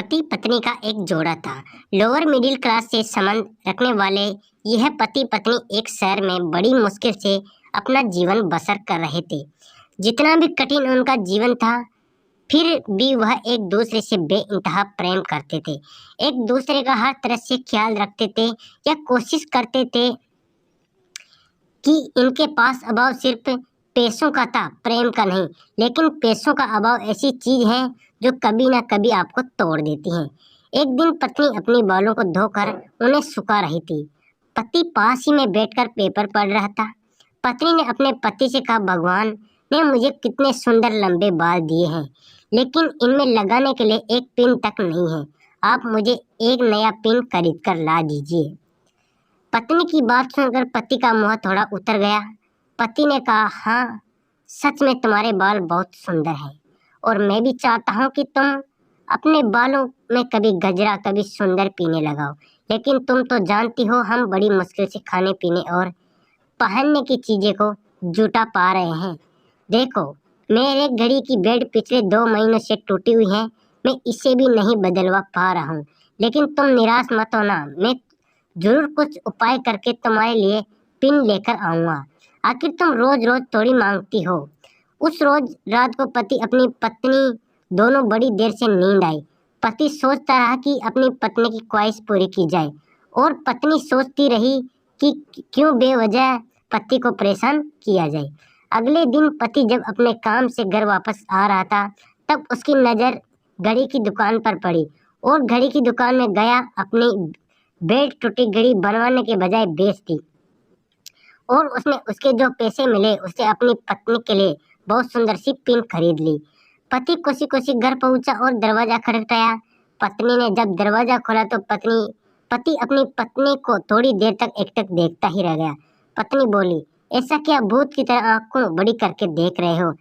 पति पत्नी का एक जोड़ा था। लोअर मिडिल क्लास से संबंध रखने वाले यह पति पत्नी एक शहर में बड़ी मुश्किल से अपना जीवन बसर कर रहे थे। जितना भी कठिन उनका जीवन था, फिर भी वह एक दूसरे से बेइंतहा प्रेम करते थे। एक दूसरे का हर तरह से ख्याल रखते थे या कोशिश करते थे कि इनके पास अभाव सिर्फ पैसों का था, प्रेम का नहीं। लेकिन पैसों का अभाव ऐसी चीज है जो कभी ना कभी आपको तोड़ देती है। एक दिन पत्नी अपने बालों को धोकर उन्हें सुखा रही थी। पति पास ही में बैठकर पेपर पढ़ रहा था। पत्नी ने अपने पति से कहा, भगवान ने मुझे कितने सुंदर लंबे बाल दिए हैं, लेकिन इनमें लगाने के लिए एक पिन तक नहीं है। आप मुझे एक नया पिन खरीद कर ला दीजिए। पत्नी की बात सुनकर पति का मुंह थोड़ा उतर गया। पति ने कहा, हाँ, सच में तुम्हारे बाल बहुत सुंदर हैं और मैं भी चाहता हूँ कि तुम अपने बालों में कभी गजरा, कभी सुंदर पीने लगाओ। लेकिन तुम तो जानती हो, हम बड़ी मुश्किल से खाने पीने और पहनने की चीजें को जुटा पा रहे हैं। देखो, मेरे घड़ी की बेल्ट पिछले 2 महीनों से टूटी हुई है। मैं इसे भी नहीं बदलवा पा रहा हूँ। लेकिन तुम निराश मत होना, मैं जरूर कुछ उपाय करके तुम्हारे लिए पिन लेकर आऊंगा। आखिर तुम रोज रोज थोड़ी मांगती हो। उस रोज रात को पति अपनी पत्नी दोनों बड़ी देर से नींद आई। पति सोचता रहा कि अपनी पत्नी की ख्वाहिश पूरी की जाए और पत्नी सोचती रही कि क्यों बेवजह पति को परेशान किया जाए। अगले दिन पति जब अपने काम से घर वापस आ रहा था, तब उसकी नज़र घड़ी की दुकान पर पड़ी और घड़ी की दुकान में गया। अपनी बेल्ट टूटी घड़ी बनवाने के बजाय बेच दी और उसने उसके जो पैसे मिले उससे अपनी पत्नी के लिए बहुत सुंदर सी पिन खरीद ली। पति खुशी खुशी घर पहुंचा और दरवाजा खटखटाया। पत्नी ने जब दरवाजा खोला तो पति अपनी पत्नी को थोड़ी देर तक एकटक देखता ही रह गया। पत्नी बोली, ऐसा क्या भूत की तरह आंखों बड़ी करके देख रहे हो?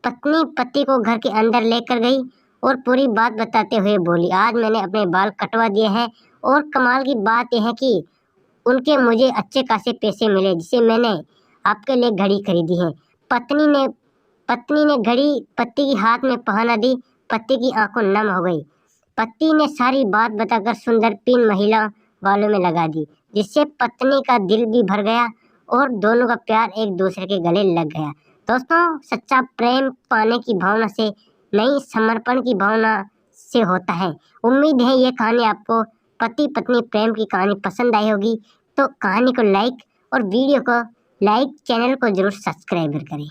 पत्नी पति को घर के अंदर लेकर गई और पूरी बात बताते हुए बोली, आज मैंने अपने बाल कटवा दिए हैं और कमाल की बात यह है कि उनके मुझे अच्छे खासे पैसे मिले, जिसे मैंने आपके लिए घड़ी खरीदी है। पत्नी ने घड़ी पति के हाथ में पहना दी। पति की आंखों नम हो गई। पति ने सारी बात बताकर सुंदर पिन महिला बालों में लगा दी, जिससे पत्नी का दिल भी भर गया और दोनों का प्यार एक दूसरे के गले लग गया। दोस्तों, सच्चा प्रेम पाने की भावना से नहीं, समर्पण की भावना से होता है। उम्मीद है ये कहानी आपको पति पत्नी प्रेम की कहानी पसंद आई होगी। तो कहानी को लाइक और वीडियो को लाइक, चैनल को जरूर सब्सक्राइब करें।